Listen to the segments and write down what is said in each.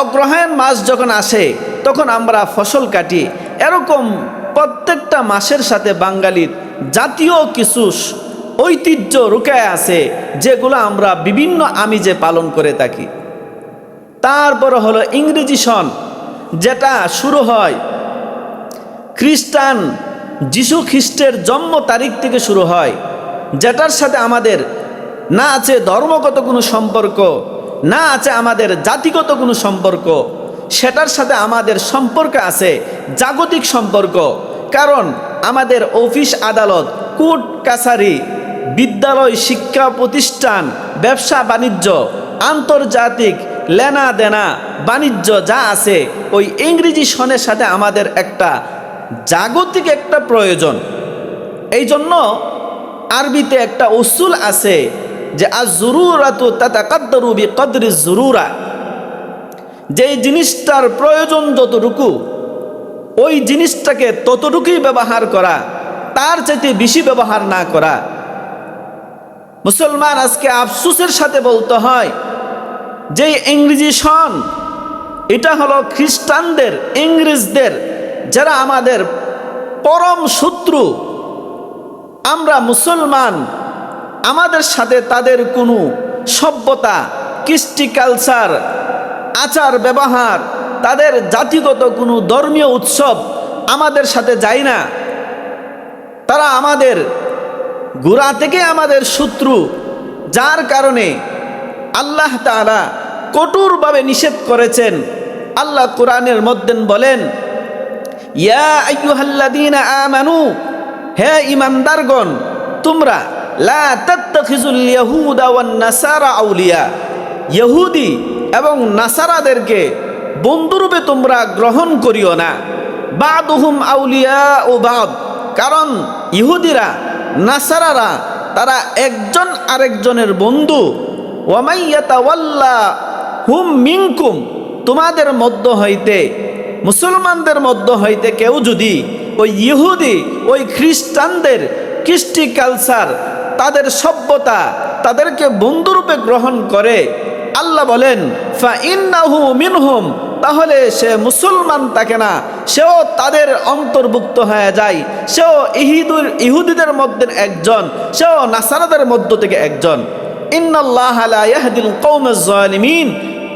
অগ্রহায়ণ মাস যখন আসে তখন আমরা ফসল কাটি। এরকম প্রত্যেকটা মাসের সাথে বাঙালির জাতীয় কিছু ঐতিহ্য রুকায় আছে, যেগুলো আমরা বিভিন্ন আমিজে পালন করে থাকি। তারপর হলো ইংরেজি সন, যেটা শুরু হয় খ্রিস্টান যিশু খ্রিস্টের জন্ম তারিখ থেকে শুরু হয়, যেটার সাথে আমাদের না আছে ধর্মগত কোনো সম্পর্ক, না আছে আমাদের জাতিগত কোনো সম্পর্ক। সেটার সাথে আমাদের সম্পর্ক আছে জাগতিক সম্পর্ক। কারণ আমাদের অফিস আদালত, কোর্ট কাছারি, বিদ্যালয়, শিক্ষা প্রতিষ্ঠান, ব্যবসা বাণিজ্য, আন্তর্জাতিক লেনা দেনা বাণিজ্য যা আছে, ওই ইংরেজি সনের সাথে আমাদের একটা জাগতিক একটা প্রয়োজন। এই জন্য আরবিতে একটা উসুল আছে যে আজ-জুরুরাতু তাতাকাদ্দারু বিকদরি জুরুরা, যেই জিনিসটার প্রয়োজন যতটুকু, ওই জিনিসটাকে ততটুকুই ব্যবহার করা, তার চাইতে বেশি ব্যবহার না করা। মুসলমান আজকে আফসোসের সাথে বলতে হয় যে ইংরেজি সন, এটা হলো খ্রিস্টানদের, ইংরেজদের, যারা আমাদের পরম শত্রু। আমরা মুসলমান, আমাদের সাথে তাদের কোনো সভ্যতা, কৃষ্টি, কালচার, আচার ব্যবহার, তাদের জাতিগত কোনো ধর্মীয় উৎসব আমাদের সাথে যায় না। তারা আমাদের গোড়া থেকে আমাদের শত্রু, যার কারণে আল্লাহ তাআলা কঠোরভাবে নিষেধ করেছেন। আল্লাহ কোরআনের মধ্যে বলেন, ইয়া আইয়ুহাল্লাযীনা আমানু, হে ঈমানদারগণ, তোমরা লা তাত্তাখিজুল ইয়াহুদা ওয়ান নাসারা আউলিয়া, ইহুদি এবং নাসারাদেরকে বন্ধুরূপে তোমরা গ্রহণ করিও না। বাদুহুম আউলিয়া ও বাদ, কারণ ইহুদিরা, নাসারারা তারা একজন আরেকজনের বন্ধু। ওয়ামাই ইয়াতাওয়াল্লাহুম মিনকুম, তোমাদের মধ্য হইতে, মুসলমানদের মধ্য হইতে কেউ যদি ওই ইহুদি, ওই খ্রিস্টানদের কৃষ্টি কালচার, তাদের সভ্যতা, তাদেরকে বন্ধুরূপে গ্রহণ করে, আল্লাহ বলেন ফা ইন্নাহু মিনহুম, তাহলে সে মুসলমান থাকে না, সেও তাদের অন্তর্ভুক্ত হয়ে যায়, সেও ইহুদিদের মধ্যে একজন, সেও নাসারাদের মধ্য থেকে একজন। ইন্নাল্লাহা লা ইয়াহদিল কওমাজ জালিমিন,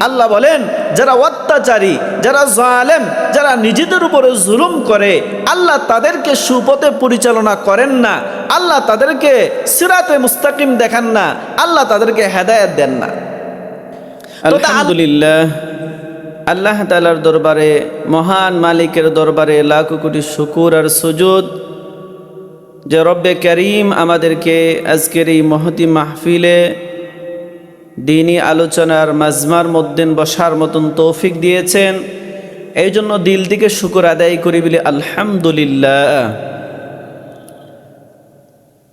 আল্লাহ বলেন যারা অত্যাচারী, যারা জালেম, যারা নিজেদের উপরে জুলুম করে, আল্লাহ তাদেরকে সুপথে পরিচালনা করেন না, আল্লাহ তাদেরকে সিরাতে মুস্তাকিম দেখান না, আল্লাহ তাদেরকে হেদায়েত দেন না। আলহামদুলিল্লাহ, আল্লাহ তাআলার দরবারে, মহান মালিকের দরবারে লাখো কোটি শুকর আর সুজুদ যে রব্বে করিম আমাদেরকে আজকের এই মহতি মাহফিলে দ্বীনি আলোচনার মাজমার মধ্যে বসার মতন তৌফিক দিয়েছেন। এই জন্য দিল থেকে শুকর আদায় করি বলি আলহামদুলিল্লাহ।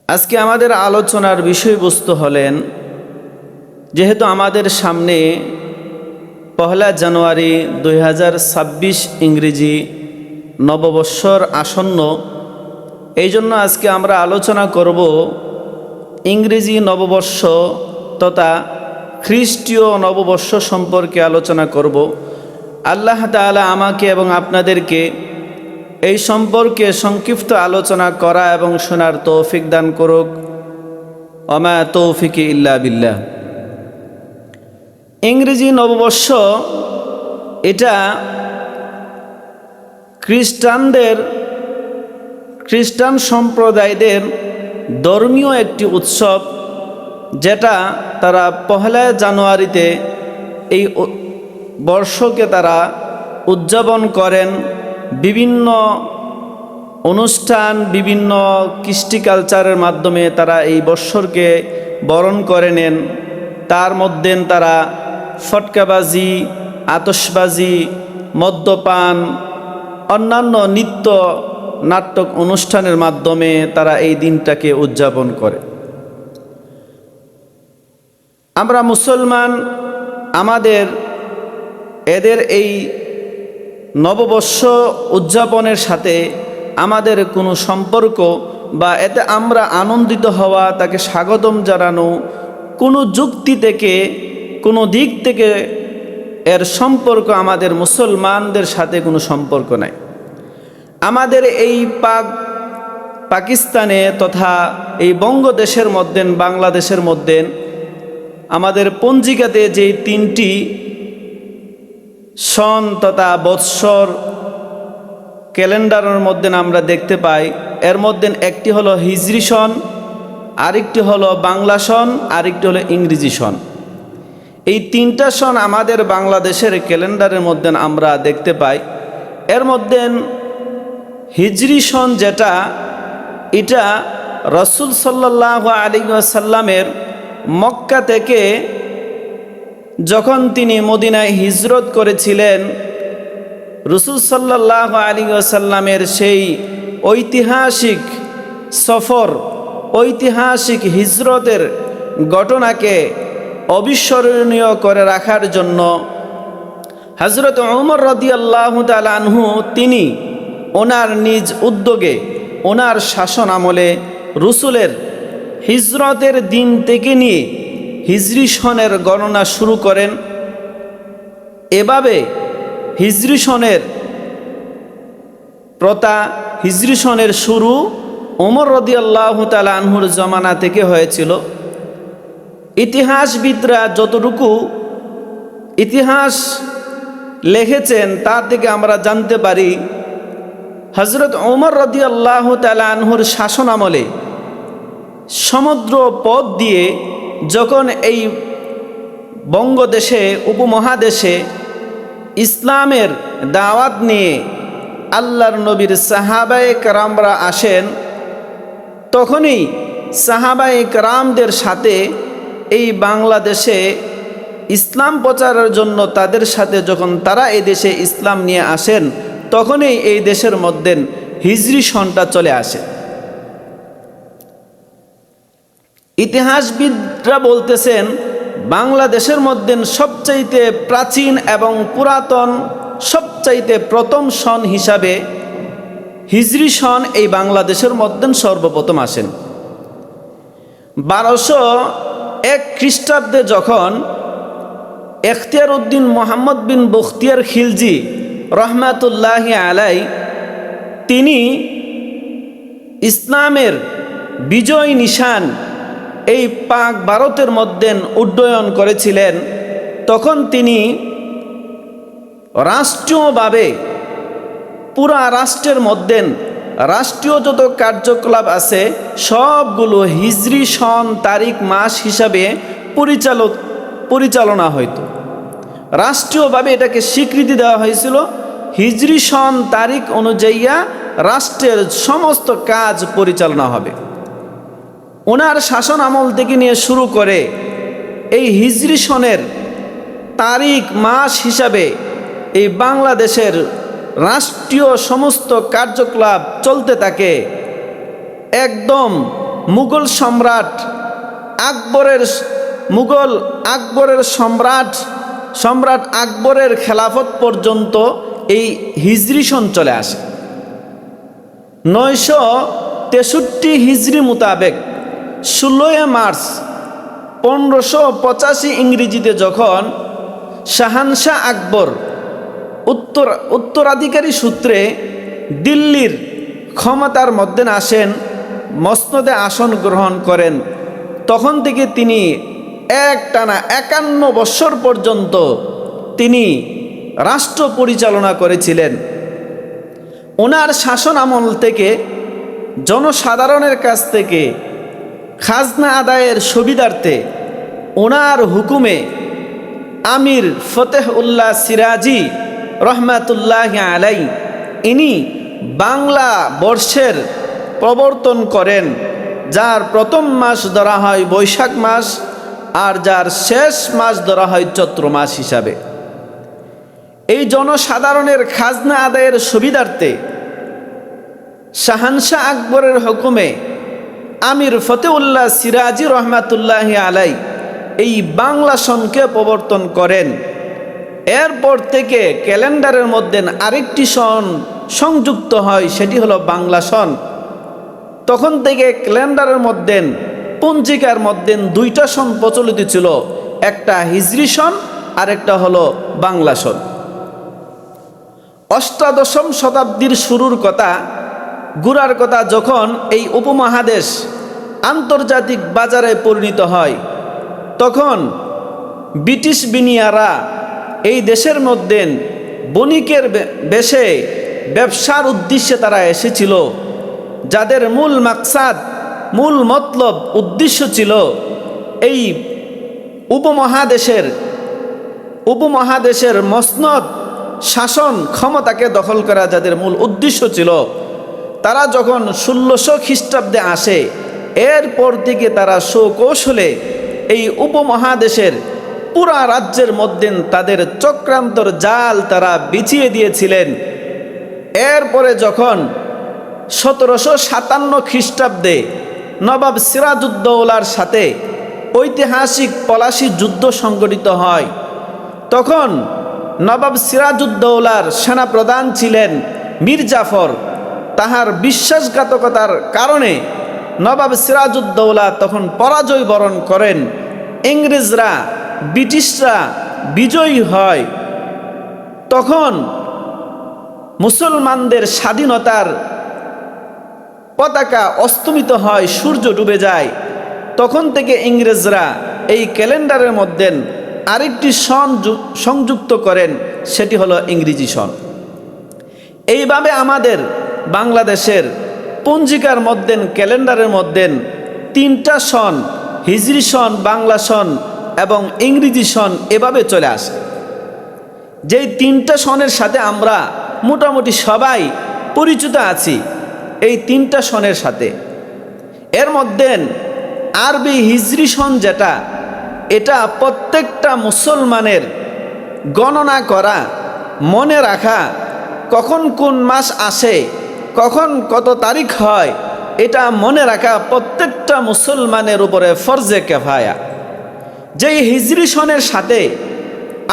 আজকে আমাদের আলোচনার বিষয়বস্তু হলেন, যেহেতু আমাদের সামনে 1 জানুয়ারি 2026 ইংরেজি নববর্ষর আসন্ন, এই জন্য আজকে আমরা আলোচনা করব ইংরেজি নববর্ষ তথা খ্রিস্টীয় নববর্ষ সম্পর্কে আলোচনা করব। আল্লাহ তাআলা আমাকে এবং আপনাদেরকে এই সম্পর্কে সংক্ষিপ্ত আলোচনা করা এবং শোনার তৌফিক দান করুক। ওমা তৌফিকি ইল্লা বিল্লাহ। ইংরেজি নববর্ষ এটা খ্রিস্টান সম্প্রদায়দের ধর্মীয় একটি উৎসব, যেটা তারা 1 জানুয়ারিতে এই বর্ষকে তারা উদযাপন করেন। বিভিন্ন অনুষ্ঠান, বিভিন্ন কৃষ্টি কালচারের মাধ্যমে তারা এই বৎসরকে বরণ করে নেন। তার মধ্যে তারা ফটকাবাজি, আতশবাজি, মদ্যপান, অন্যান্য নৃত্য নাটক অনুষ্ঠানের মাধ্যমে তারা এই দিনটাকে উদযাপন করে। আমরা মুসলমান, আমাদের এদের এই নববর্ষ উদযাপনের সাথে আমাদের কোনো সম্পর্ক বা এতে আমরা আনন্দিত হওয়া, তাকে স্বাগতম জানানো, কোনো যুক্তি থেকে, কোনো দিক থেকে এর সম্পর্ক আমাদের মুসলমানদের সাথে কোনো সম্পর্ক নাই। আমাদের এই পাকিস্তানে তথা এই বঙ্গদেশের মধ্যে, বাংলাদেশের মধ্যে আমাদের পঞ্জিকাতে যে 3টি সন তথা বৎসর ক্যালেন্ডারের মধ্যে আমরা দেখতে পাই, এর মধ্যে একটি হলো হিজরি সন, আরেকটি হলো বাংলা সন, আরেকটি হলো ইংরেজি সন। এই 3টা সন আমাদের বাংলাদেশের ক্যালেন্ডারের মধ্যে আমরা দেখতে পাই। এর মধ্যে হিজরি সন যেটা, এটা রাসূল সাল্লাল্লাহু আলাইহি ওয়াসাল্লামের মক্কা থেকে যখন তিনি মদিনায় হিজরত করেছিলেন, রাসূল সাল্লাল্লাহু আলাইহি ওয়াসাল্লামের সেই ঐতিহাসিক সফর, ঐতিহাসিক হিজরতের ঘটনাকে অবিস্মরণীয় করে রাখার জন্য হযরত ওমর রাদিয়াল্লাহু তাআলা আনহু তিনি ওনার নিজ উদ্যোগে, ওনার শাসন আমলে রাসূলের হিজরতের দিন থেকে নিয়ে হিজরি সনের গণনা শুরু করেন। এভাবে হিজরি সনের প্রথা, হিজরি সনের শুরু ওমর রাদিয়াল্লাহু তাআলা আনহুর জমানা থেকে হয়েছিল। ইতিহাসবিদরা যতটুকু ইতিহাস লিখেছেন তা থেকে আমরা জানতে পারি, হযরত ওমর রাদিয়াল্লাহু তাআলা আনহুর শাসন আমলে সমুদ্র পথ দিয়ে যখন এই বঙ্গদেশে, উপমহাদেশে ইসলামের দাওয়াত নিয়ে আল্লাহর নবীর সাহাবায়ে কেরামরা আসেন, তখনই সাহাবায়ে কেরামদের সাথে এই বাংলাদেশে ইসলাম প্রচারের জন্য তাদের সাথে যখন তারা এই দেশে ইসলাম নিয়ে আসেন, তখনই এই দেশের মধ্যে হিজরি সনটা চলে আসে। ইতিহাসবিদরা বলতেছেন, বাংলাদেশের মধ্যে সবচাইতে প্রাচীন এবং পুরাতন, সবচাইতে প্রথম সন হিসাবে হিজরি সন এই বাংলাদেশের মধ্যে সর্বপ্রথম আসেন। 1201 খ্রিস্টাব্দে যখন এখতিয়ার উদ্দিন মোহাম্মদ বিন বখতিয়ার খিলজি রহমাতুল্লাহি আলাই তিনি ইসলামের বিজয় নিশান এই পাক ভারতের মধ্যে উড্ডয়ন করেছিলেন, তখন তিনি রাষ্ট্রীয়ভাবে পুরা রাষ্ট্রের মধ্যে রাষ্ট্রীয় যত কার্যকলাপ আছে সবগুলো হিজরি সন তারিখ মাস হিসাবে পরিচালনা হইতো। রাষ্ট্রীয়ভাবে এটাকে স্বীকৃতি দেওয়া হয়েছিল। হিজরি সন তারিখ অনুযায়ী রাষ্ট্রের সমস্ত কাজ পরিচালনা হবে। ওনার শাসন আমল থেকে নিয়ে শুরু করে এই হিজরি সনের তারিখ মাস হিসাবে এই বাংলাদেশের রাষ্ট্রীয় সমস্ত কার্যকলাপ চলতে থাকে। একদম মুঘল সম্রাট আকবরের সম্রাট আকবরের খেলাফত পর্যন্ত এই হিজরি সন চলে আসে। 963 হিজরি মোতাবেক 16 মার্চ 1585 ইংরেজিতে যখন শাহানশাহ আকবর উত্তরাধিকারী সূত্রে দিল্লির ক্ষমতার মধ্যে আসেন, মসনদে আসন গ্রহণ করেন, তখন থেকে তিনি একটানা 51 বৎসর পর্যন্ত তিনি রাষ্ট্র পরিচালনা করেছিলেন। ওনার শাসন আমল থেকে জনসাধারণের কাছ থেকে খাজনা আদায়ের সুবিধার্থে ওনার হুকুমে আমির ফতেহুল্লাহ সিরাজি রহমাতুল্লাহ আলাই ইনি বাংলা বর্ষের প্রবর্তন করেন, যার প্রথম মাস ধরা হয় বৈশাখ মাস আর যার শেষ মাস ধরা হয় চৈত্র মাস হিসাবে। এই জনসাধারণের খাজনা আদায়ের সুবিধার্থে শাহানশাহ আকবরের হুকুমে আমির ফতেউল্লাহ সিরাজি রহমাতুল্লাহ আলাই এই বাংলা সনকে প্রবর্তন করেন। এরপর থেকে ক্যালেন্ডারের মধ্যে আরেকটি সন সংযুক্ত হয়, সেটি হলো বাংলা সন। তখন থেকে ক্যালেন্ডারের মধ্যে, পঞ্জিকার মধ্যে 2টা সন প্রচলিত ছিল, একটা হিজরি সন আরেকটা হলো বাংলা সন। অষ্টাদশম শতাব্দীর শুরুর কথা, গোড়ার কথা, যখন এই উপমহাদেশ আন্তর্জাতিক বাজারে পরিণত হয়, তখন ব্রিটিশ বিনিয়ারা এই দেশের মধ্যে বণিকের বেশে ব্যবসার উদ্দেশ্যে তারা এসেছিল, যাদের মূল মাকসাদ, মূল মতলব, উদ্দেশ্য ছিল এই উপমহাদেশের মসনদ শাসন ক্ষমতাকে দখল করা, যাদের মূল উদ্দেশ্য ছিল। তারা যখন 1600 খ্রিস্টাব্দে আসে, এরপর থেকে তারা সুকৌশলে এই উপমহাদেশের পুরা রাজ্যের মধ্যে তাদের চক্রান্তর জাল তারা বিছিয়ে দিয়েছিলেন। এরপরে যখন 1757 খ্রিস্টাব্দে নবাব সিরাজউদ্দৌলার সাথে ঐতিহাসিক পলাশী যুদ্ধ সংঘটিত হয়, তখন নবাব সিরাজউদ্দৌলার সেনাপ্রধান ছিলেন মীর জাফর। তাহার বিশ্বাসঘাতকতার কারণে নবাব সিরাজউদ্দৌলা তখন পরাজয় বরণ করেন। ইংরেজরা, ব্রিটিশরা বিজয়ী হয়। তখন মুসলমানদের স্বাধীনতার পতাকা অস্তমিত হয়, সূর্য ডুবে যায়। তখন থেকে ইংরেজরা এই ক্যালেন্ডারের মধ্যে আরেকটি সন সংযুক্ত করেন, সেটি হলো ইংরেজি সন। এইভাবে আমাদের বাংলাদেশের পঞ্জিকার মধ্যে, ক্যালেন্ডারের মধ্যে 3টা সন, হিজরি সন, বাংলা সন এবং ইংরেজি সন এভাবে চলে আসে। যেই 3টা সনের সাথে আমরা মোটামুটি সবাই পরিচিত আছি, এই 3টা সনের সাথে। এর মধ্যে আরবি হিজরি সন যেটা, এটা প্রত্যেকটা মুসলমানের গণনা করা, মনে রাখা, কখন কোন মাস আসে, কখন কত তারিখ হয়, এটা মনে রাখা প্রত্যেকটা মুসলমানের উপরে ফরজে কেফায়া। যেই হিজরি সনের সাথে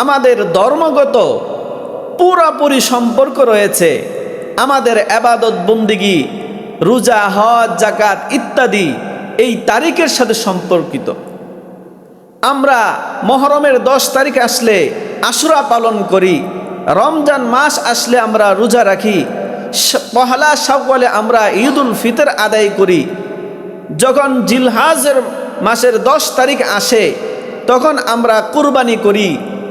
আমাদের ধর্মগত পুরাপুরি সম্পর্ক রয়েছে। আমাদের ইবাদত বন্দেগী, রোজা, হজ, যাকাত ইত্যাদি এই তারিখের সাথে সম্পর্কিত। আমরা মুহররমের 10 তারিখ আসলে আশুরা পালন করি, রমজান মাস আসলে আমরা রোজা রাখি, পহেলা শাওয়ালে আমরা ঈদুল ফিতর আদায় করি। যখন জিলহজের মাসের 10 তারিখ আসে, তখন আমরা কুরবানি করি।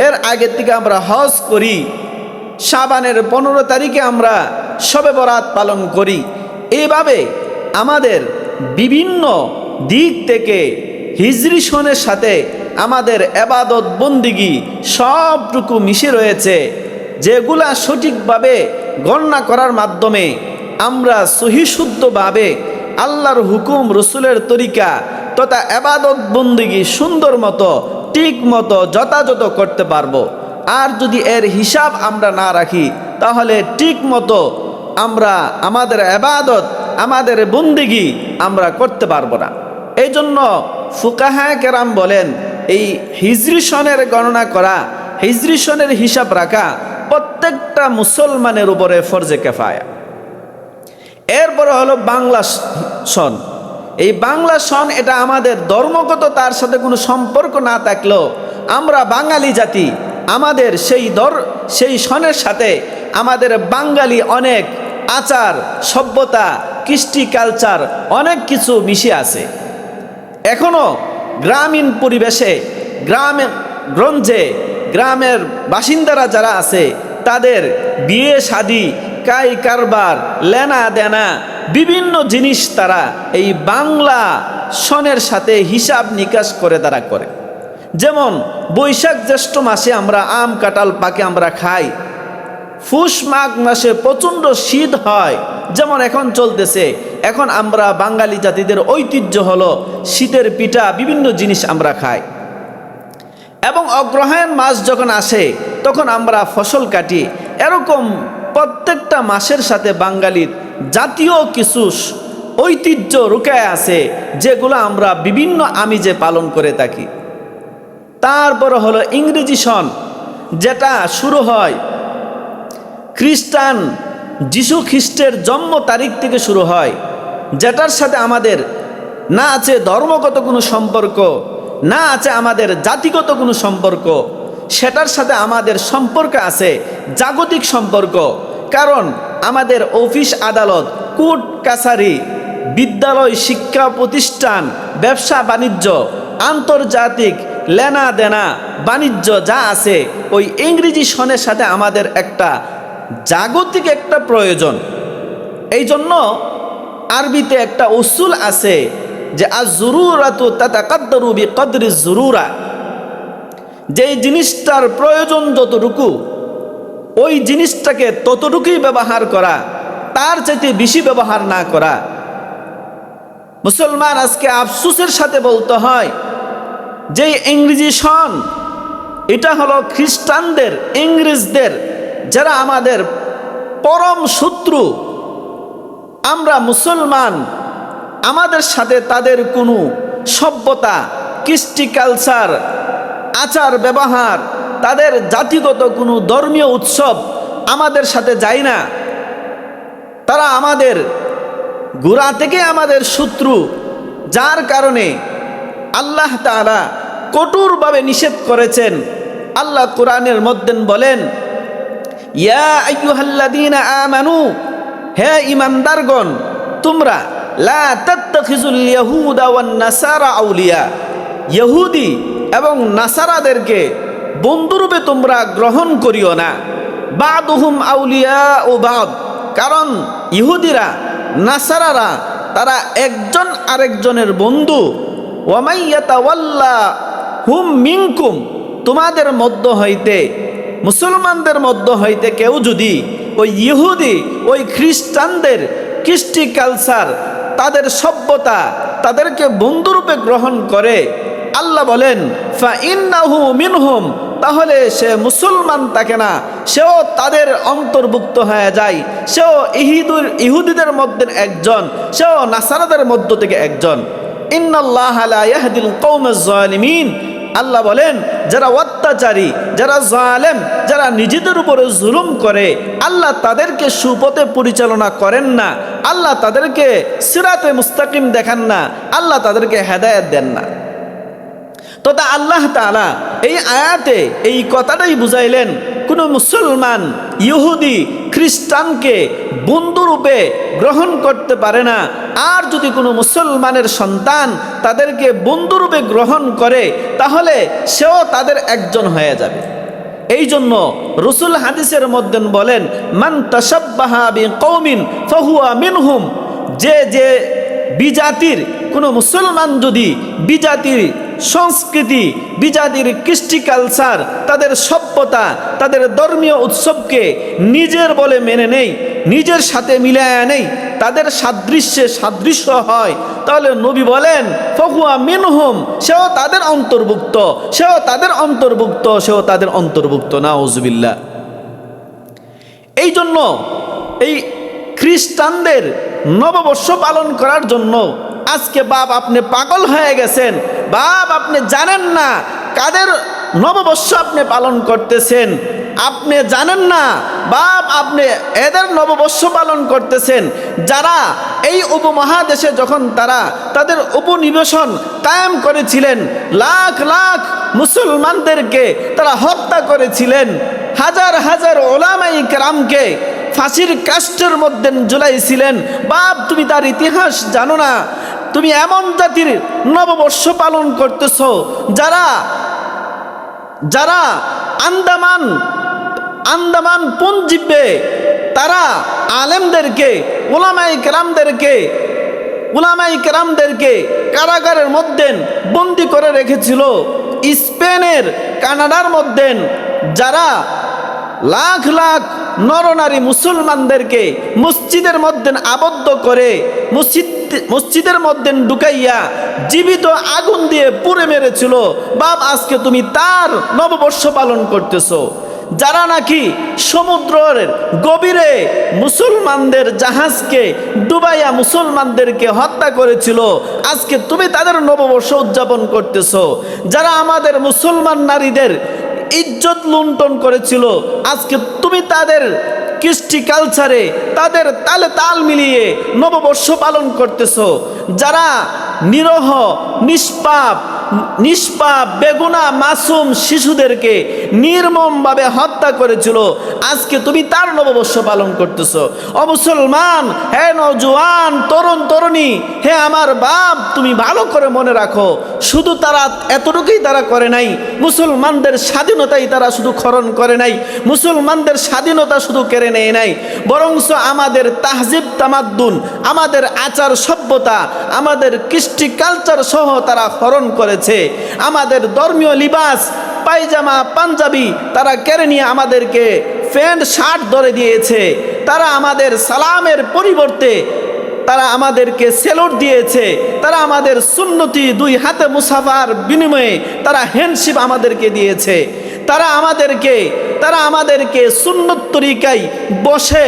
এর আগে থেকে আমরা হজ করি। শাবানের 15 তারিখে আমরা শবে বরাত পালন করি। এইভাবে আমাদের বিভিন্ন দিক থেকে হিজরি সনের সাথে আমাদের ইবাদত বন্দেগী সবটুকু মিশে রয়েছে, যেগুলা সঠিকভাবে গণনা করার মাধ্যমে আমরা সহিশুদ্ধভাবে আল্লাহর হুকুম, রসুলের তরিকা তথা ইবাদত বন্দেগী সুন্দর মতো, ঠিক মতো, যথাযথ করতে পারবো। আর যদি এর হিসাব আমরা না রাখি, তাহলে ঠিক মতো আমরা আমাদের ইবাদত, আমাদের বন্দেগী আমরা করতে পারবো না। এই জন্য ফুকাহায়ে কেরাম বলেন, এই হিজরি সনের গণনা করা, হিজরি সনের হিসাব রাখা প্রত্যেকটা মুসলমানের উপরে ফরজে কেফায়া। এরপরে হলো বাংলা সন। এই বাংলা সন, এটা আমাদের ধর্মগত তার সাথে কোনো সম্পর্ক না থাকলেও আমরা বাঙালি জাতি, আমাদের সেই সনের সাথে আমাদের বাঙালি অনেক আচার, সভ্যতা, কৃষ্টি, কালচার অনেক কিছু মিশে আছে। এখনও গ্রামীণ পরিবেশে, গ্রামে-গঞ্জে, গ্রামের বাসিন্দারা যারা আছে, তাদের বিয়ে শাদী, কাই কারবার, লেনা দেনা, বিভিন্ন জিনিস তারা এই বাংলা সনের সাথে হিসাব নিকাশ করে তারা করে। যেমন বৈশাখ জ্যৈষ্ঠ মাসে আমরা আম কাঁঠাল পাকে আমরা খাই। পুষ মাঘ মাসে প্রচণ্ড শীত হয়, যেমন এখন চলতেছে। এখন আমরা বাঙালি জাতিদের ঐতিহ্য হলো শীতের পিঠা, বিভিন্ন জিনিস আমরা খাই। এবং অগ্রহায়ণ মাস যখন আসে, তখন আমরা ফসল কাটি। এরকম প্রত্যেকটা মাসের সাথে বাঙালির জাতীয় কিছু ঐতিহ্য রুকায় আছে, যেগুলো আমরা বিভিন্ন আমিজে পালন করে থাকি। তারপরে হলো ইংরেজি সন, যেটা শুরু হয় খ্রিস্টান যিশু খ্রিস্টের জন্ম তারিখ থেকে শুরু হয়, যেটার সাথে আমাদের না আছে ধর্মগত কোনো সম্পর্ক, না আছে আমাদের জাতিগত কোনো সম্পর্ক। সেটার সাথে আমাদের সম্পর্ক আছে, জাগতিক সম্পর্ক। কারণ আমাদের অফিস আদালত, কোর্ট কাছারি, বিদ্যালয়, শিক্ষা প্রতিষ্ঠান, ব্যবসা বাণিজ্য, আন্তর্জাতিক লেনা দেনা বাণিজ্য যা আছে, ওই ইংরেজি সনের সাথে আমাদের একটা জাগতিক একটা প্রয়োজন। এই জন্য আরবিতে একটা উসুল আছে যে আজ-জুরুরাতু তাতাকাদ্দারু বিকদরি জুরুরা, যেই জিনিসটার প্রয়োজন যতটুকু ওই জিনিসটাকে ততটুকুই ব্যবহার করা, তার চাইতে বেশি ব্যবহার না করা। মুসলমান আজকে আফসোসের সাথে বলতে হয় যে ইংরেজি সন এটা হলো খ্রিস্টানদের, ইংরেজদের, যারা আমাদের পরম শত্রু। আমরা মুসলমান, আমাদের সাথে তাদের কোনো সভ্যতা, কৃষ্টি, কালচার, আচার ব্যবহার, তাদের জাতিগত কোনো ধর্মীয় উৎসব আমাদের সাথে যায় না। তারা আমাদের গোড়া থেকে আমাদের শত্রু, যার কারণে আল্লাহ তাআলা কঠোরভাবে নিষেধ করেছেন। আল্লাহ কোরআনের মধ্যে বলেন, ইয়া আইয়ুহাল্লাযীনা আমানু, হে ঈমানদারগণ, তোমরা লা তাত্তাখিজুল ইয়াহুদা ওয়ান নাসারা আউলিয়া, ইহুদি এবং নাসারাদেরকে বন্ধুরূপে তোমরা গ্রহণ করিও না। বাদুহুম আউলিয়া ও বাদ, কারণ ইহুদিরা, নাসারারা তারা একজন আরেকজনের বন্ধু। ওয়ামাই ইয়াতাওয়াল্লা হুম মিনকুম, তোমাদের মধ্য হইতে, মুসলমানদের মধ্য হইতে কেউ যদি ওই ইহুদি, ওই খ্রিস্টানদের কৃষ্টি কালচার, তাদের সভ্যতা, তাদেরকে বন্ধুরূপে গ্রহণ করে, আল্লাহ বলেন ফা ইন্নাহু মিনহুম, তাহলে সে মুসলমান থাকে না, সেও তাদের অন্তর্ভুক্ত হয়ে যায়, সেও ইহুদিদের মধ্যে একজন, সেও নাসারাদের মধ্য থেকে একজন। ইন্নাল্লাহা লা ইয়াহদিল কওমাজ জালিমিন, আল্লাহ বলেন যারা অত্যাচারী, যারা জালেম, যারা নিজেদের উপরে জুলুম করে, আল্লাহ তাদেরকে সুপথে পরিচালনা করেন না, আল্লাহ তাদেরকে সিরাতে মুস্তাকিম দেখান না, আল্লাহ তাদেরকে হেদায়েত দেন না। তথা আল্লাহ তাআলা এই আয়াতে এই কথাটাই বুঝাইলেন, কোনো মুসলমান ইহুদি খ্রিস্টানকে বন্ধুরূপে গ্রহণ করতে পারে না। আর যদি কোনো মুসলমানের সন্তান তাদেরকে বন্ধুরূপে গ্রহণ করে, তাহলে সেও তাদের একজন হয়ে যাবে। এই জন্য রাসূল হাদিসের মধ্যে বলেন, মান তাশাব্বাহা বিকওমিন ফাহুয়া মিনহুম, যে বিজাতির কোনো মুসলমান যদি বিজাতির সংস্কৃতি, বিজাতির কৃষ্টি কালচার, তাদের সভ্যতা, তাদের ধর্মীয় উৎসবকে নিজের বলে মেনে নেই, নিজের সাথে মিলায়া নেই, তাদের সাদৃশ্য হয়, তাহলে নবী বলেন ফাহুয়া মিনহুম, সেও তাদের অন্তর্ভুক্ত, সেও তাদের অন্তর্ভুক্ত, সেও তাদের অন্তর্ভুক্ত। নাউজুবিল্লাহ। এই জন্য এই খ্রিস্টানদের নববর্ষ পালন করার জন্য আজকে বাপ আপনি পাগল হয়ে গেছেন, বাপ আপনি জানেন না কাদের নববর্ষ আপনি পালন করতেছেন, আপনি জানেন না বাপ আপনি এদের নববর্ষ পালন করতেছেন, যারা এই উপমহাদেশে যখন তারা তাদের উপনিবেশন কায়েম করেছিলেন, লাখ লাখ মুসলমানদেরকে তারা হত্যা করেছিলেন, হাজার হাজার ওলামায়ে কেরামকে ফাঁসির কাষ্ঠের মধ্যে ঝুলাইছিলেন। বাপ তুমি তার ইতিহাস জানো না, তুমি এমন জাতির নববর্ষ পালন করতেছ যারা যারা আন্দামান পুঞ্জিবে তারা আলেমদেরকে, উলামায়ে কেরামদেরকে কারাগারের মধ্যে বন্দি করে রেখেছিল। স্পেনের, কানাডার মধ্যে যারা লাখ লাখ নরনারী মুসলমানদেরকে মসজিদের মধ্যে আবদ্ধ করে মসজিদের মধ্যে ঢুকাইয়া জীবিত আগুন দিয়ে পুড়ে মেরেছিল। বাপ আজকে তুমি তার নববর্ষ পালন করতেছো। যারা নাকি সমুদ্রের গভীরে মুসলমানদের জাহাজকে ডুবাইয়া মুসলমানদেরকে হত্যা করেছিল, আজকে তুমি তাদের নববর্ষ উদযাপন করতেছো। যারা আমাদের মুসলমান নারীদের ইজ্জত লুণ্ঠন করেছিল, আজকে তুমি তাদের কৃষ্টি কালচারে তাদের তালে তাল মিলিয়ে নববর্ষ পালন করতেছো। যারা নিরহ নিষ্পাপ বেগুনা মাসুম শিশুদেরকে নির্মমভাবে হত্যা করেছিল, আজকে তুমি তার নববর্ষ পালন করতেছো। ও মুসলমান, হে নওজোয়ান তরুণ তরুণী, হে আমার বাপ, তুমি ভালো করে মনে রাখো, শুধু তারা এতটুকুই তারা করে নাই, মুসলমানদের স্বাধীনতাই তারা শুধু খরণ করে নাই, মুসলমানদের স্বাধীনতা শুধু কেড়ে নেয় নাই, বরঞ্চ আমাদের তাহজিব তামাদ্দুন, আমাদের আচার সভ্যতা, আমাদের কৃষ্টি কালচার সহ তারা হরণ করেছে। আমাদের ধর্মীয় লিবাস, পায়জামা পাঞ্জাবি তারা কেড়ে নিয়ে আমাদেরকে প্যান্ট শার্ট ধরে দিয়েছে। তারা আমাদের সালামের পরিবর্তে তারা আমাদেরকে সেলুট দিয়েছে। তারা আমাদের সুন্নতি দুই হাতে মুসাফার বিনিময়ে তারা হ্যান্ডশিপ আমাদেরকে দিয়েছে। তারা আমাদেরকে সুন্নত তরিকায় বসে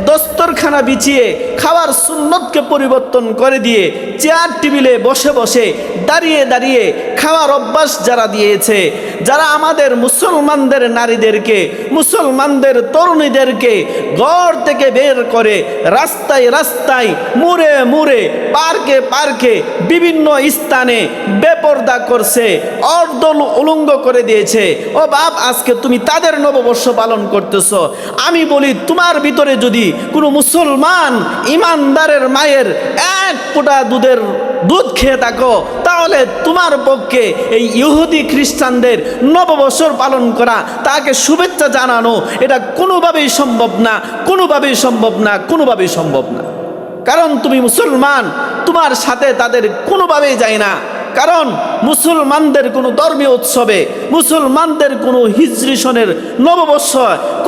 দস্তরখানা বিছিয়ে খাওয়ার সুন্নতকে পরিবর্তন করে দিয়ে চেয়ার টেবিলে বসে বসে দাঁড়িয়ে দাঁড়িয়ে খাওয়ার অভ্যাস যারা দিয়েছে, যারা আমাদের মুসলমানদের নারীদেরকে, মুসলমানদের তরুণীদেরকে ঘর থেকে বের করে রাস্তায় রাস্তায়, মুড়ে মুড়ে, পার্কে পার্কে বিভিন্ন স্থানে বেপরদা করছে, অর্ধ উলঙ্গ করে দিয়েছে। ও বাপ, আজকে তুমি তাদের নববর্ষ পালন করতেছ। আমি বলি, তোমার ভিতরে যদি কোনো মুসলমান ইমানদারের মায়ের এক ফোঁটা দুধ খেয়ে থাকো, তাহলে তোমার পক্ষে এই ইহুদি খ্রিস্টানদের নববর্ষ পালন করা, তাকে শুভেচ্ছা জানানো, এটা কোনোভাবেই সম্ভব না, কোনোভাবেই সম্ভব না, কোনোভাবেই সম্ভব না। কারণ তুমি মুসলমান, তোমার সাথে তাদের কোনোভাবেই যায় না। কারণ মুসলমানদের কোনো ধর্মীয় উৎসবে, মুসলমানদের কোনো হিজরি সনের নববর্ষ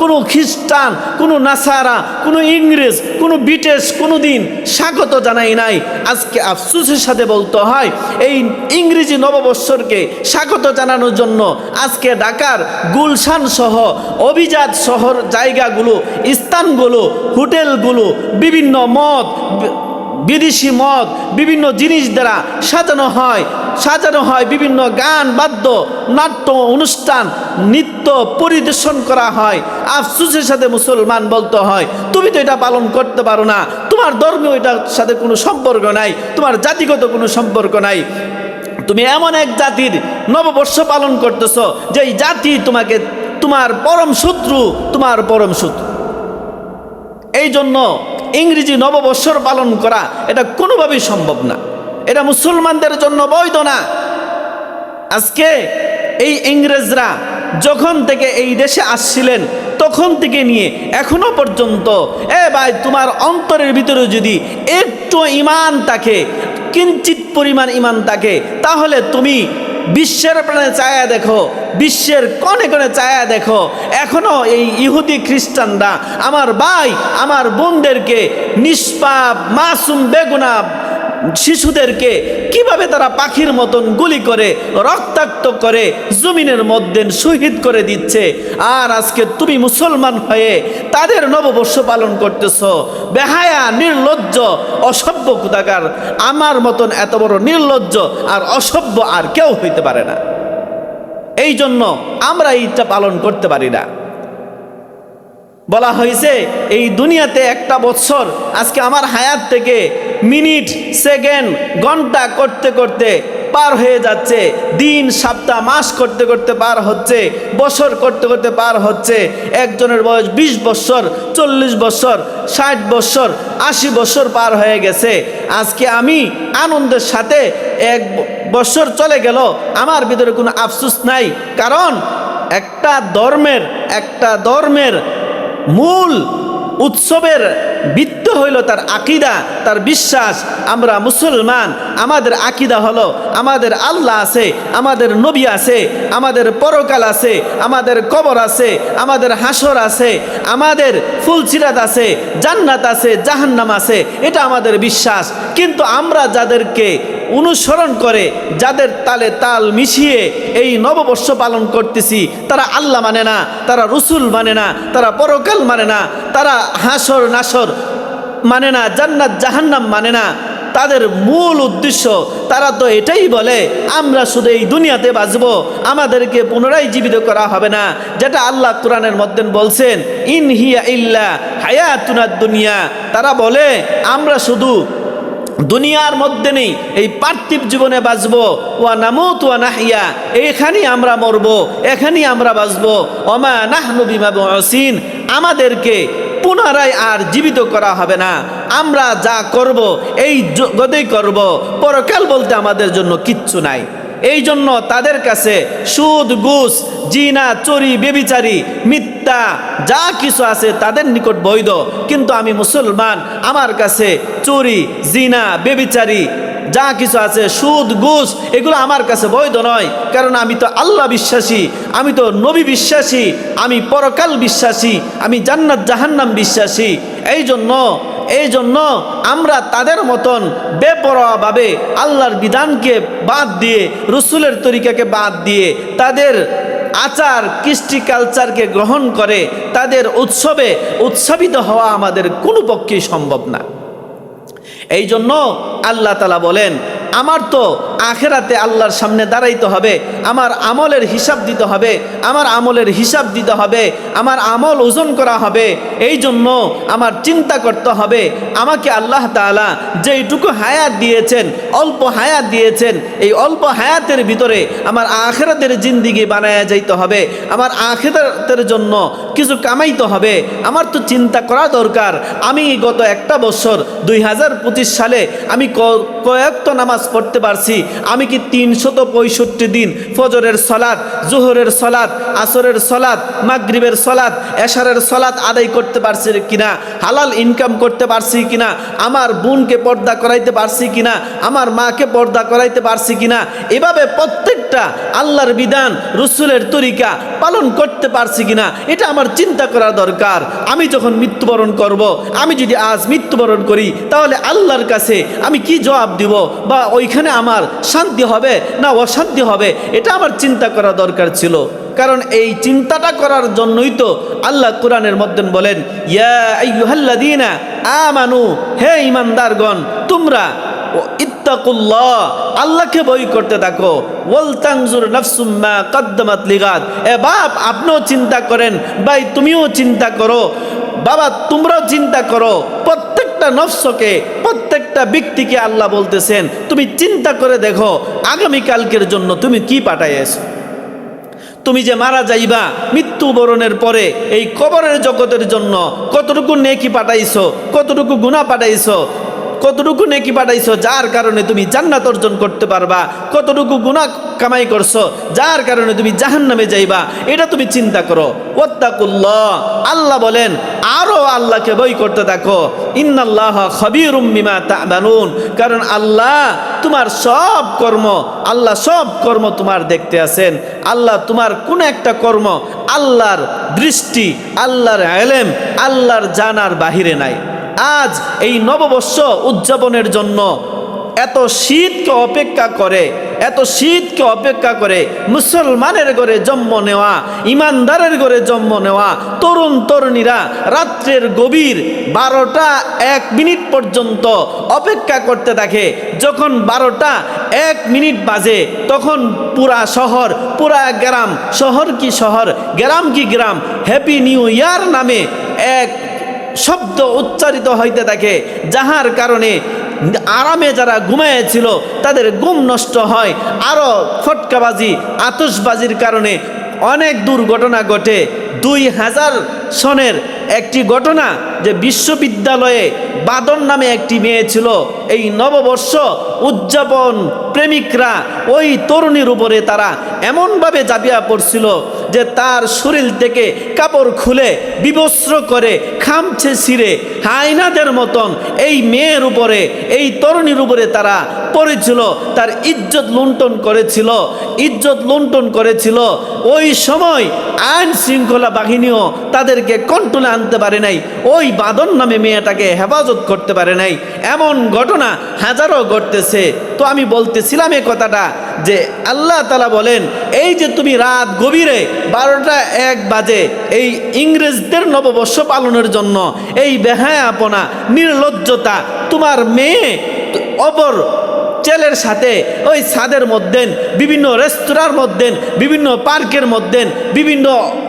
কোনো খ্রিস্টান, কোনো নাসারা, কোনো ইংরেজ, কোনো ব্রিটিশ কোনো দিন স্বাগত জানাই নাই। আজকে আফসোসের সাথে বলতে হয়, এই ইংরেজি নববর্ষকে স্বাগত জানানোর জন্য আজকে ঢাকার গুলশান সহ অভিজাত শহর জায়গাগুলো, স্থানগুলো, হোটেলগুলো বিভিন্ন বিদেশি মদ, বিভিন্ন জিনিস দ্বারা সাজানো হয়, বিভিন্ন গান বাদ্য নাট্য অনুষ্ঠান নৃত্য পরিদর্শন করা হয়। আফসোসের সাথে মুসলমান বলতে হয়, তুমি তো এটা পালন করতে পারো না, তোমার ধর্মীয় এটার সাথে কোনো সম্পর্ক নাই, তোমার জাতিগত কোনো সম্পর্ক নাই। তুমি এমন এক জাতির নববর্ষ পালন করতেছ যে এই জাতি তোমার পরম শত্রু। এই জন্য ইংরেজি নববর্ষ পালন করা এটা কোনোভাবেই সম্ভব না, এটা মুসলমানদের জন্য বৈধ না। আজকে এই ইংরেজরা যখন থেকে এই দেশে আসছিলেন তখন থেকে নিয়ে এখনো পর্যন্ত, ভাই, তোমার অন্তরের ভিতরে যদি একটু ঈমান থাকে, কিঞ্চিত পরিমাণ ঈমান থাকে, তাহলে তুমি বিশ্বের প্রাণে চায়া দেখো, বিশ্বের কোণে কোণে চায়া দেখো, এখনো এই ইহুদি খ্রিস্টানরা আমার ভাই আমার বোনদেরকে, নিষ্পাপ মাসুম বেগুনা শিশুদেরকে কিভাবে তারা পাখির মতন গুলি করে রক্তাক্ত করে জমিনের মধ্যে শহীদ করে দিচ্ছে। আর আজকে তুমি মুসলমান হয়ে তাদের নববর্ষ পালন করতেছ। বেহায়া, নির্লজ্জ, অসভ্য কোথাকার। আমার মতন এত বড় নির্লজ্জ আর অসভ্য আর কেউ হইতে পারে না। এই জন্য আমরা এইটা পালন করতে পারি না। বলা হয়েছে এই দুনিয়াতে একটা বছর আজকে আমার হায়াত থেকে মিনিট, সেকেন্ড, ঘন্টা করতে করতে পার হয়ে যাচ্ছে, দিন, সপ্তাহ, মাস করতে করতে পার হচ্ছে, বছর করতে করতে পার হচ্ছে। একজনের বয়স 20 বছর, 40 বছর, 60 বছর, 80 বছর পার হয়ে গেছে। আজকে আমি আনন্দের সাথে 1 বছর চলে গেল, আমার ভিতরে কোনো আফসোস নাই। কারণ একটা ধর্মের মূল উৎসবের ভিত্তি হইল তার আকীদা, তার বিশ্বাস। আমরা মুসলমান, আমাদের আকীদা হলো আমাদের আল্লাহ আছে, আমাদের নবী আছে, আমাদের পরকাল আছে, আমাদের কবর আছে, আমাদের হাসর আছে, আমাদের ফুলসিরাত আছে, জান্নাত আছে, জাহান্নাম আছে, এটা আমাদের বিশ্বাস। কিন্তু আমরা যাদেরকে অনুসরণ করে, যাদের তালে তাল মিশিয়ে এই নববর্ষ পালন করতেছি, তারা আল্লাহ মানে না, তারা রসুল মানে না, তারা পরকাল মানে না, তারা হাসর নাসর মানে না, জান্নাত জাহান্নাম মানে না। তাদের মূল উদ্দেশ্য, তারা তো এটাই বলে আমরা শুধু এই দুনিয়াতে বাঁচব, আমাদেরকে পুনরায় জীবিত করা হবে না। যেটা আল্লাহ কোরআনের মধ্যে বলছেন, ইন হিয়া ইল্লা হায়াতুনাদ দুনিয়া। তারা বলে আমরা শুধু দুনিয়ার মধ্যে নেই, এই পার্থিব জীবনে বাঁচবো, ওয়া নামুত ওয়া নাহিয়া, এখানেই আমরা মরবো, এখানেই আমরা বাঁচবো। ওমা নাহনু বিমাবউসিন, আমাদেরকে পুনরায় আর জীবিত করা হবে না। আমরা যা করব এই জগতেই করব, পরকাল বলতে আমাদের জন্য কিচ্ছু নাই। এই জন্য তাদের কাছে সুদ, ঘুষ, জিনা, চুরি, ব্যভিচারী, মিথ্যা যা কিছু আছে তাদের নিকট বৈধ। কিন্তু আমি মুসলমান, আমার কাছে চুরি, জিনা, ব্যভিচারী যা কিছু আছে, সুদ, ঘুষ, এগুলো আমার কাছে বৈধ নয়। কারণ আমি তো আল্লাহ বিশ্বাসী, আমি তো নবী বিশ্বাসী, আমি পরকাল বিশ্বাসী, আমি জান্নাত জাহান্নাম বিশ্বাসী। এই জন্য আমরা তাদের মতন বেপরোয়াভাবে আল্লাহর বিধানকে বাদ দিয়ে, রসুলের তরিকাকে বাদ দিয়ে, তাদের আচার কৃষ্টি কালচারকে গ্রহণ করে তাদের উৎসবে উৎসাহিত হওয়া আমাদের কোনো পক্ষেই সম্ভব না। এই জন্য আল্লাহ তাআলা বলেন, আমার তো আখেরাতে আল্লাহর সামনে দাঁড়াইতে হবে, আমার আমলের হিসাব দিতে হবে, আমার আমলের হিসাব দিতে হবে, আমার আমল ওজন করা হবে। এই জন্য আমার চিন্তা করতে হবে, আমাকে আল্লাহ তাআলা যেইটুকু হায়াত দিয়েছেন, অল্প হায়াত দিয়েছেন, এই অল্প হায়াতের ভিতরে আমার আখেরাতের জিন্দিগি বানায়া যাইতে হবে, আমার আখেরাতের জন্য কিছু কামাইতে হবে। আমার তো চিন্তা করা দরকার, আমি গত একটা বছর 2025 সালে আমি কয়েকটা নামাজ পড়তে পারছি, আমি কি 365 দিন ফজরের সলাত, জোহরের সলাত, আসরের সলাত, মাগরিবের সলাত, এশারের সলাত আদায় করতে পারছি কিনা, হালাল ইনকাম করতে পারছি কিনা, আমার বোনকে পর্দা করাইতে পারছি কিনা, আমার মাকে পর্দা করাইতে পারছি কিনা, এভাবে প্রত্যেকটা আল্লাহর বিধান, রসুলের তরিকা পালন করতে পারছি কিনা, এটা আমার চিন্তা করা দরকার। আমি যখন মৃত্যুবরণ করব, আমি যদি আজ মৃত্যুবরণ করি, তাহলে আল্লাহর কাছে আমি কি জবাব দিব, বা ওইখানে আমার শান্তি হবে না অশান্তি হবে, এটা আমার চিন্তা করা দরকার ছিল। কারণ এই চিন্তাটা করার জন্যই তো আল্লাহ কোরআনের মধ্যে বলেন, ইয়া আইয়ুহাল্লাযীনা আমানু, হে ঈমানদারগণ, তোমরা ইত্তাকুল্লাহ, আল্লাহকে ভয় করতে থাকো, ওয়াল তানজুর নাফসুম মা কদ্দামাত লিগাদ। এ বাপ, আপনিও চিন্তা করেন, ভাই তুমিও চিন্তা করো, বাবা তোমরাও চিন্তা করো। প্রত্যেকটা নফসকে, প্রত্যেকটা ব্যক্তিকে আল্লাহ বলতেছেন, তুমি চিন্তা করে দেখো আগামীকালকের জন্য তুমি কি পাঠাইছো। তুমি যে মারা যাইবা, মৃত্যুবরণের পরে এই কবরের জগতের জন্য কতটুকু নেকি পাঠাইছো, কতটুকু গুনাহ পাঠাইছো, কতটুকু নেকি পাঠাইছো যার কারণে তুমি জান্নাত অর্জন করতে পারবা, কতটুকু গুনাহ কামাই করছো যার কারণে তুমি জাহান্নামে যাইবা, এটা তুমি চিন্তা করো। ওয়াত্তাকুল্লাহ, আল্লাহ বলেন আরো আল্লাহকে ভয় করতে থাকো। ইন্নাল্লাহা খাবীরুম বিমা তা'মালুন, কারণ আল্লাহ তোমার সব কর্ম, আল্লাহ সব কর্ম তোমার দেখতে আছেন। আল্লাহ তোমার কোন একটা কর্ম আল্লাহর দৃষ্টি, আল্লাহর ইলম, আল্লাহর জানার বাহিরে নাই। আজ এই নববর্ষ উদযাপনের জন্য এত শীতকে অপেক্ষা করে মুসলমানের ঘরে জন্ম নেওয়া, ইমানদারের ঘরে জন্ম নেওয়া তরুণ তরুণীরা রাত্রের গভীর 12টা 1 মিনিট পর্যন্ত অপেক্ষা করতে থাকে। যখন 12টা 1 মিনিট বাজে, তখন পুরা শহর, পুরা গ্রাম, শহর কি শহর, গ্রাম কি গ্রাম, হ্যাপি নিউ ইয়ার নামে এক শব্দ উচ্চারিত হইতে থাকে, যাহার কারণে আরামে যারা ঘুমিয়েছিল তাদের ঘুম নষ্ট হয়। আরও ফটকাবাজি, আতশবাজির কারণে অনেক দুর্ঘটনা ঘটে। 2000 সনের একটি ঘটনা, যে বিশ্ববিদ্যালয়ে বাদন নামে একটি মেয়ে ছিল, এই নববর্ষ উদযাপন প্রেমিকরা ওই তরুণীর উপরে তারা এমনভাবে ঝাঁপিয়ে পড়ছিল যে তার শরীর থেকে কাপড় খুলে বিবস্ত্র করে খামছে ছিঁড়ে হায়নাদের মতন এই মেয়ের উপরে, এই তরুণীর উপরে তারা পড়েছিল, তার ইজ্জত লুণ্ঠন করেছিল। ওই সময় আইন শৃঙ্খলা বাহিনীও তাদেরকে কন্ট্রোলে আনতে পারে নাই, ওই বাদন নামে মেয়েটাকে হেফাজত করতে পারে নাই। এমন ঘটনা হাজারো ঘটতেছে। তো আমি বলতেছিলাম এই কথাটা, যে আল্লাহ তাআলা বলেন, এই যে তুমি রাত গভীরে 12টা 1 বাজে এই ইংরেজদের নববর্ষ পালনের জন্য এই বেহায়াপনা, নির্লজ্জতা, তোমার মেয়ে অপর হোটেলের সাথে ওই ছাদের মধ্যে, বিভিন্ন রেস্তোরাঁর মধ্যে, বিভিন্ন পার্কের মধ্যে, বিভিন্ন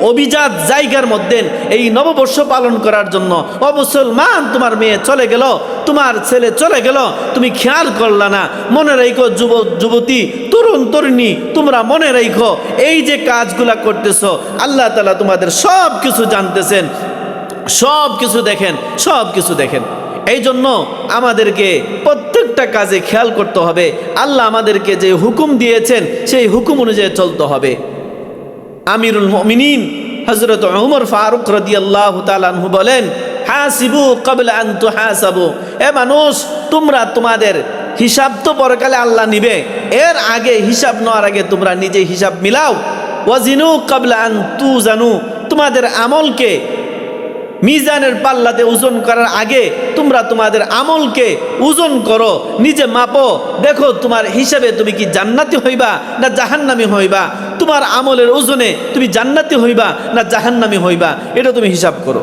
অভিজাত জায়গার মধ্যে এই নববর্ষ পালন করার জন্য, ও মুসলমান, তোমার মেয়ে চলে গেল, তোমার ছেলে চলে গেল, তুমি খেয়াল করলা না। মনে রেখো যুবক যুবতী, তরুণ তরুণী, তোমরা মনে রেখো এই যে কাজগুলা করতেছো, আল্লাহ তাআলা তোমাদের সব কিছু জানতেছেন, সব কিছু দেখেন, সব কিছু দেখেন। এই জন্য আমাদেরকে প্রত্যেকটা কাজে খেয়াল করতে হবে। আল্লাহ আমাদেরকে যে হুকুম দিয়েছেন সেই হুকুম অনুযায়ী চলতে হবে। আমিরুল মুমিনিন হযরত ওমর ফারুক রাদিয়াল্লাহু তাআলা আনহু বলেন, হাসিবু ক্বাবলা আন তুহাসাবু, এ মানুষ, তোমরা তোমাদের হিসাব তো পরকালে আল্লাহ নিবে, এর আগে হিসাব নেওয়ার আগে তোমরা নিজে হিসাব মিলাও। ওয়াজিনু ক্বাবলা আন তুজানু, তোমাদের আমলকে মিজানের পাল্লাতে ওজন করার আগে তোমরা তোমাদের আমলকে ওজন করো, নিজে মাপো, দেখো তোমার হিসাবে তুমি কি জান্নাতি হইবা না জাহান্নামী হইবা, তোমার আমলের ওজনে তুমি জান্নাতি হইবা না জাহান্নামী হইবা, এটা তুমি হিসাব করো।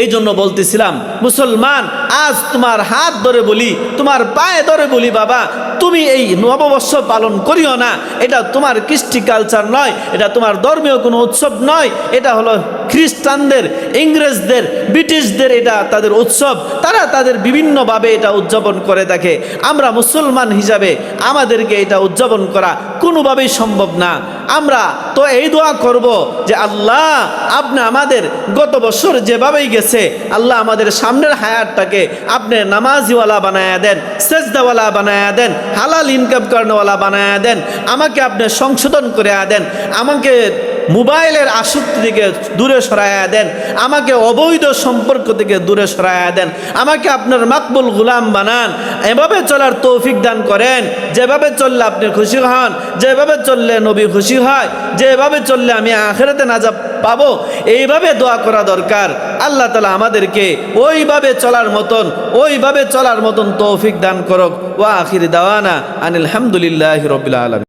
এই জন্য বলতেছিলাম, মুসলমান, আজ তোমার হাত ধরে বলি, তোমার পায়ে ধরে বলি, বাবা, তুমি এই নববর্ষ পালন করিও না। এটা তোমার কৃষ্টি কালচার নয়, এটা তোমার ধর্মীয় কোনো উৎসব নয়, এটা হলো খ্রিস্টানদের, ইংরেজদের, ব্রিটিশদের এটা তাদের উৎসব। তারা তাদের বিভিন্নভাবে এটা উদযাপন করে থাকে। আমরা মুসলমান হিসাবে আমাদেরকে এটা উদযাপন করা কোনোভাবেই সম্ভব না। আমরা তো এই দোয়া করব যে আল্লাহ, আপনি আমাদের গত বছর যেভাবেই গেছে, আল্লাহ আমাদের সামনের হায়াতটাকে আপনি নামাজিওয়ালা বানায়া দেন, সেজদাওয়ালা বানায়া দেন, হালাল ইনকাম করানোওয়ালা বানায়া দেন, আমাকে আপনি সংশোধন করে দেন, আমাকে মোবাইলের আসক্তি থেকে দূরে সরাইয়া দেন, আমাকে অবৈধ সম্পর্ক থেকে দূরে সরাইয়া দেন, আমাকে আপনার মাকবুল গুলাম বানান। এভাবে চলার তৌফিক দান করেন, যেভাবে চললে আপনি খুশি হন, যেভাবে চললে নবী খুশি হয়, যেভাবে চললে আমি আখিরাতে নাজাত পাবো, এইভাবে দোয়া করা দরকার। আল্লাহ তাআলা আমাদেরকে ওইভাবে চলার মতন তৌফিক দান করুক। ওয়া আখির দাওয়ানা আনিল হামদুলিল্লাহি রাব্বিল আলামিন।